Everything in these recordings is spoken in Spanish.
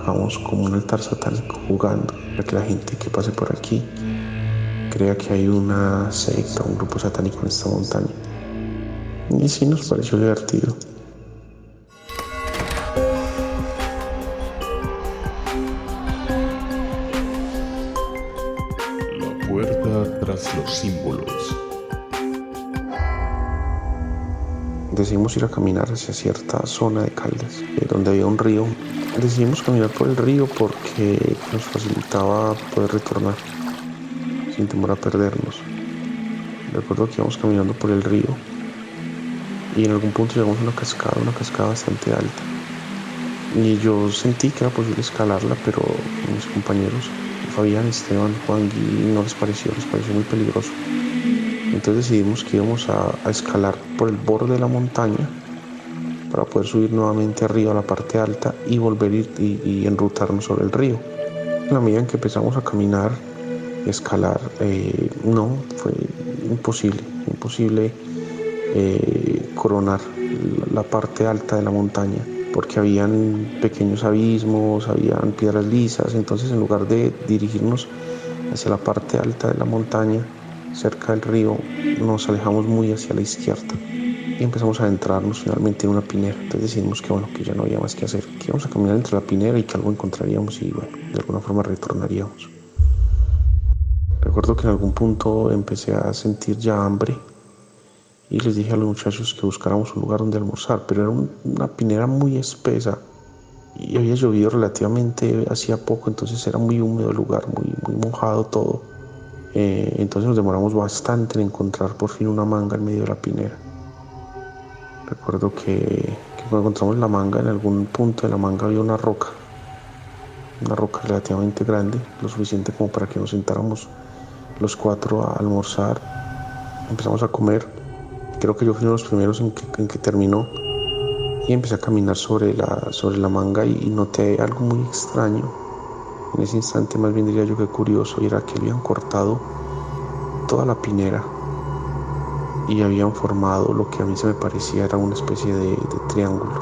hagamos como un altar satánico jugando, para que la gente que pase por aquí crea que hay una secta, un grupo satánico en esta montaña. Y sí nos pareció divertido. La puerta tras los símbolos. Decidimos ir a caminar hacia cierta zona de Caldas, donde había un río. Decidimos caminar por el río porque nos facilitaba poder retornar sin temor a perdernos. Recuerdo que íbamos caminando por el río y en algún punto llegamos a una cascada bastante alta. Y yo sentí que era posible escalarla, pero mis compañeros, Fabián, Esteban, Juan Gui, les pareció muy peligroso. Entonces decidimos que íbamos a escalar por el borde de la montaña para poder subir nuevamente arriba a la parte alta y volver y enrutarnos sobre el río. En la medida en que empezamos a caminar y escalar, no, fue imposible coronar la parte alta de la montaña, porque habían pequeños abismos, habían piedras lisas. Entonces, en lugar de dirigirnos hacia la parte alta de la montaña, cerca del río, nos alejamos muy hacia la izquierda y empezamos a adentrarnos finalmente en una pinera. Entonces decidimos que ya no había más que hacer, que íbamos a caminar entre la pinera y que algo encontraríamos y de alguna forma retornaríamos. Recuerdo que en algún punto empecé a sentir ya hambre y les dije a los muchachos que buscáramos un lugar donde almorzar, pero era una pinera muy espesa y había llovido relativamente hacía poco, entonces era muy húmedo el lugar, muy mojado todo. Entonces nos demoramos bastante en encontrar por fin una manga en medio de la pinera. Recuerdo que cuando encontramos la manga, en algún punto de la manga había una roca relativamente grande, lo suficiente como para que nos sentáramos los cuatro a almorzar. Empezamos a comer. Creo que yo fui uno de los primeros en que terminó, y empecé a caminar sobre la manga y noté algo muy extraño. En ese instante, más bien diría yo que curioso, y era que habían cortado toda la pinera y habían formado lo que a mí se me parecía era una especie de triángulo.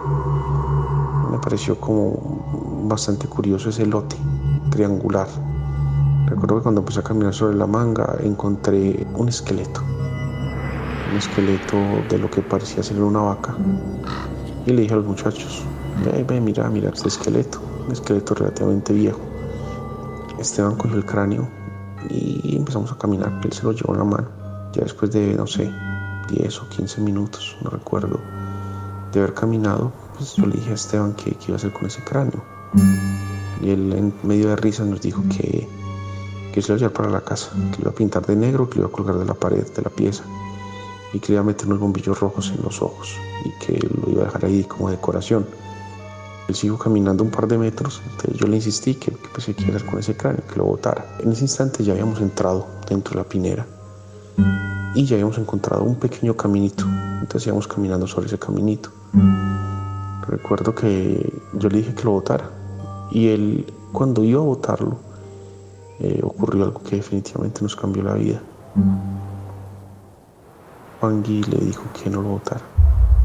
Me pareció como bastante curioso ese lote triangular. Recuerdo que cuando empecé a caminar sobre la manga encontré un esqueleto de lo que parecía ser una vaca, y le dije a los muchachos: ve, mira este esqueleto, un esqueleto relativamente viejo. Esteban cogió el cráneo y empezamos a caminar. Él se lo llevó en la mano. Ya después de, 10 o 15 minutos, no recuerdo, de haber caminado, pues yo le dije a Esteban que iba a hacer con ese cráneo. Y él, en medio de risa, nos dijo que se lo iba a llevar para la casa, que lo iba a pintar de negro, que lo iba a colgar de la pared de la pieza, y que le iba a meter unos bombillos rojos en los ojos y que lo iba a dejar ahí como decoración. Él siguió caminando un par de metros, entonces yo le insistí que pues, quería hacer con ese cráneo, que lo botara. En ese instante ya habíamos entrado dentro de la pinera y ya habíamos encontrado un pequeño caminito, entonces íbamos caminando sobre ese caminito. Recuerdo que yo le dije que lo botara, y él, cuando iba a botarlo, ocurrió algo que definitivamente nos cambió la vida. Juan Gui le dijo que no lo botara.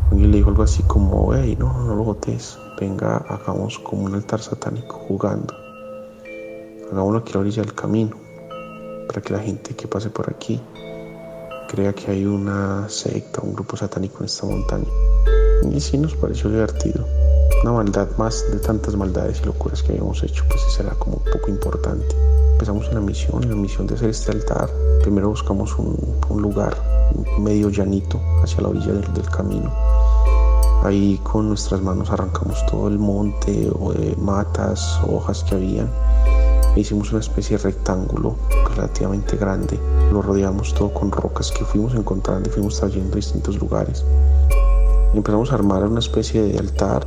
Juan Gui le dijo algo así como: hey, no lo botes, venga, hagamos como un altar satánico jugando, hagámoslo aquí a la orilla del camino, para que la gente que pase por aquí crea que hay una secta, un grupo satánico en esta montaña. Y sí nos pareció divertido. Una maldad más de tantas maldades y locuras que habíamos hecho, pues esa era como un poco importante. Empezamos en la misión de hacer este altar. Primero buscamos un lugar medio llanito hacia la orilla del camino. Ahí con nuestras manos arrancamos todo el monte o de matas, hojas que habían. E hicimos una especie de rectángulo relativamente grande. Lo rodeamos todo con rocas que fuimos encontrando y fuimos trayendo a distintos lugares. Y empezamos a armar una especie de altar.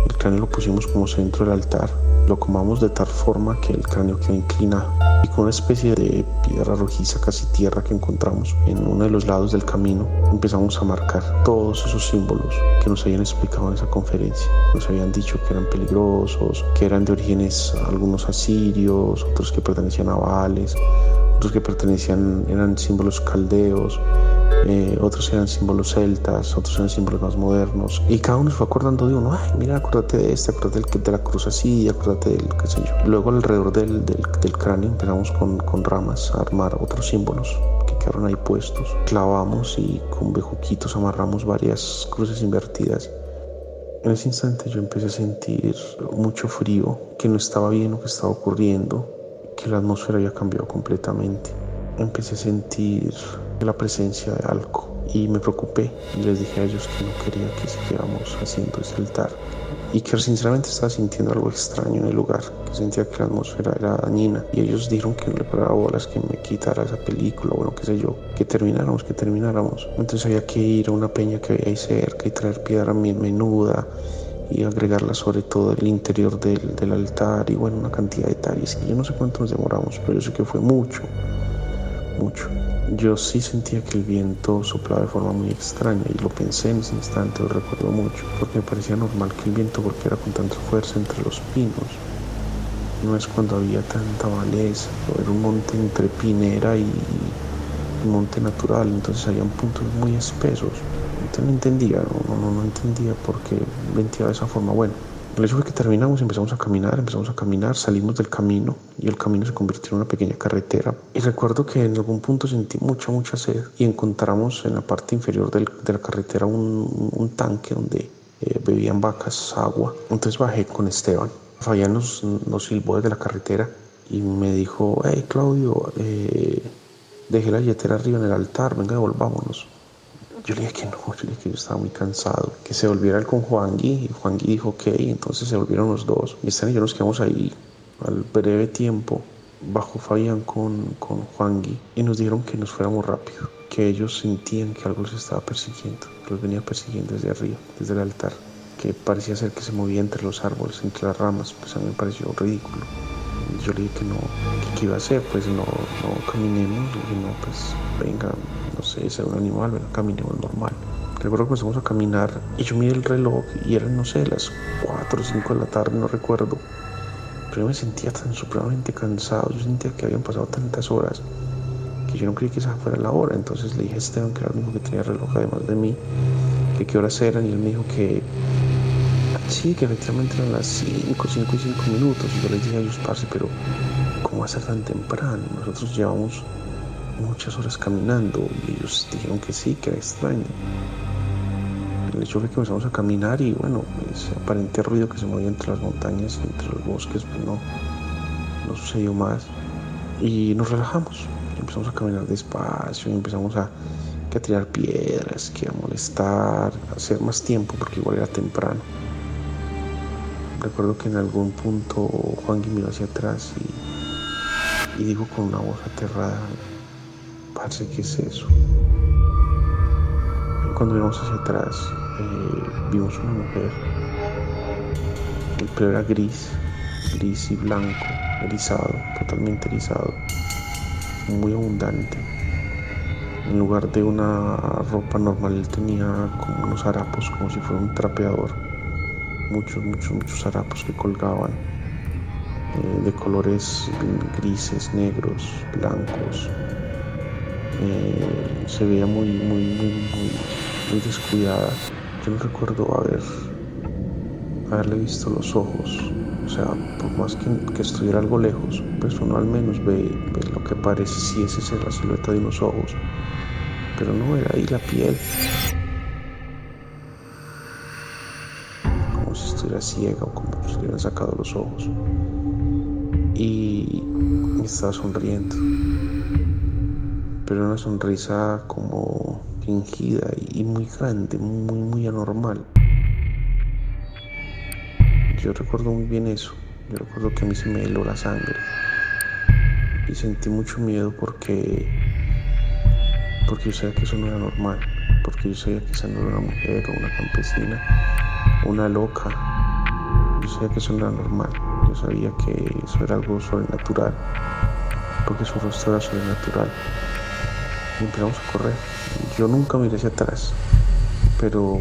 El cráneo lo pusimos como centro del altar. Lo acomodamos de tal forma que el cráneo quedó inclinado. Y con una especie de piedra rojiza, casi tierra, que encontramos en uno de los lados del camino, empezamos a marcar todos esos símbolos que nos habían explicado en esa conferencia. Nos habían dicho que eran peligrosos, que eran de orígenes algunos asirios, otros que pertenecían a Baales, otros que eran símbolos caldeos, otros eran símbolos celtas, otros eran símbolos más modernos, y cada uno se fue acordando de uno. Ay, mira, acuérdate de este, acuérdate de la cruz así, acuérdate del qué sé yo. Luego alrededor del cráneo empezamos con ramas a armar otros símbolos que quedaron ahí puestos. Clavamos y con bejuquitos amarramos varias cruces invertidas. En ese instante yo empecé a sentir mucho frío, que no estaba bien lo que estaba ocurriendo, que la atmósfera había cambiado completamente. Empecé a sentir la presencia de algo y me preocupé y les dije a ellos que no quería que siguiéramos haciendo ese altar y que sinceramente estaba sintiendo algo extraño en el lugar, que sentía que la atmósfera era dañina, y ellos dijeron que no le parara bolas, que me quitara esa película, bueno, qué sé yo, que termináramos. Entonces había que ir a una peña que había ahí cerca y traer piedra menuda y agregarla sobre todo el interior del altar, y bueno, una cantidad de detalles que yo no sé cuánto nos demoramos, pero yo sé que fue mucho. Yo sí sentía que el viento soplaba de forma muy extraña y lo pensé en ese instante, lo recuerdo mucho, porque me parecía normal que el viento golpeara con tanta fuerza entre los pinos. No es cuando había tanta maleza, era un monte entre pinera y monte natural, entonces habían puntos muy espesos. Entonces no entendía por qué venteaba de esa forma. Bueno, el hecho fue que terminamos, empezamos a caminar, salimos del camino y el camino se convirtió en una pequeña carretera. Y recuerdo que en algún punto sentí mucha sed y encontramos en la parte inferior de la carretera un tanque donde bebían vacas agua. Entonces bajé con Esteban. Fabián nos silbó desde la carretera y me dijo: hey Claudio, dejé la billetera arriba en el altar, venga, devolvámonos. Yo le dije que no, yo estaba muy cansado, que se volviera él con Juangui, y Juangui dijo ok, entonces se volvieron los dos. Y Stan y yo nos quedamos ahí. Al breve tiempo bajó Fabián con Juangui y nos dijeron que nos fuéramos rápido, que ellos sentían que algo los estaba persiguiendo, que los venía persiguiendo desde arriba, desde el altar, que parecía ser que se movía entre los árboles, entre las ramas. Pues a mí me pareció ridículo. Yo le dije que no, que qué iba a hacer, pues no caminemos. Le dije no, pues venga, no sé, ser un animal, venga, caminemos normal. Recuerdo que empezamos a caminar y yo miré el reloj y eran, no sé, las 4 o 5 de la tarde, no recuerdo. Pero yo me sentía tan supremamente cansado, yo sentía que habían pasado tantas horas que yo no creí que esa fuera la hora. Entonces le dije a Esteban, que era el único que tenía reloj además de mí, que qué horas eran, y él me dijo que sí, que efectivamente eran las 5 y 5 minutos. Y yo les dije a ellos: parce, pero ¿cómo va a ser tan temprano? Nosotros llevamos muchas horas caminando. Y ellos dijeron que sí, que era extraño. El hecho fue que empezamos a caminar y bueno, ese aparente ruido que se movía entre las montañas y entre los bosques, pues no sucedió más. Y nos relajamos, empezamos a caminar despacio y empezamos a tirar piedras, que a molestar, a hacer más tiempo porque igual era temprano. Recuerdo que en algún punto Juangui miró hacia atrás y dijo con una voz aterrada: parce, ¿qué es eso? Cuando miramos hacia atrás, vimos una mujer. El pelo era gris y blanco, erizado, totalmente erizado, muy abundante. En lugar de una ropa normal, él tenía como unos harapos, como si fuera un trapeador. Muchos harapos que colgaban, de colores grises, negros, blancos. Se veía muy descuidada. Yo no recuerdo haberle visto los ojos. O sea, por más que estuviera algo lejos, pues uno al menos ve lo que parece, si esa es la silueta de unos ojos. Pero no, era ahí la piel. Como si estuviera ciega o como si le hubieran sacado los ojos. Y estaba sonriendo. Pero una sonrisa como fingida y muy grande, muy anormal. Yo recuerdo muy bien eso. Yo recuerdo que a mí se me heló la sangre y sentí mucho miedo porque yo sabía que eso no era normal, porque yo sabía que esa no era una mujer o una campesina, una loca. Yo sabía que eso no era normal. Yo sabía que eso era algo sobrenatural, porque su rostro era sobrenatural. y empezamos a correr. Yo nunca miré hacia atrás, pero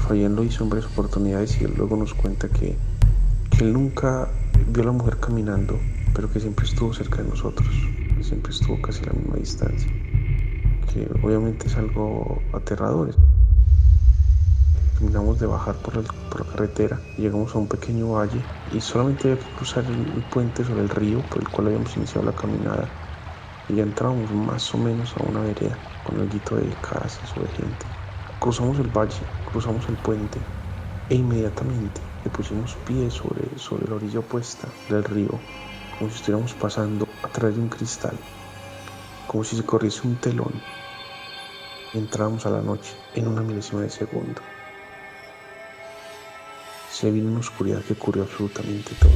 Fabián lo hizo en varias oportunidades y él luego nos cuenta que él nunca vio a la mujer caminando, pero que siempre estuvo cerca de nosotros, que siempre estuvo casi a la misma distancia, que obviamente es algo aterrador. Terminamos de bajar por la carretera, llegamos a un pequeño valle y solamente había que cruzar el puente sobre el río por el cual habíamos iniciado la caminada y ya entrábamos más o menos a una vereda con algo de casas o de gente. Cruzamos el valle, cruzamos el puente e inmediatamente le pusimos pie sobre la orilla opuesta del río, como si estuviéramos pasando a través de un cristal, como si se corriese un telón. Y entrábamos a la noche en una milésima de segundo. Se vino una oscuridad que cubrió absolutamente todo.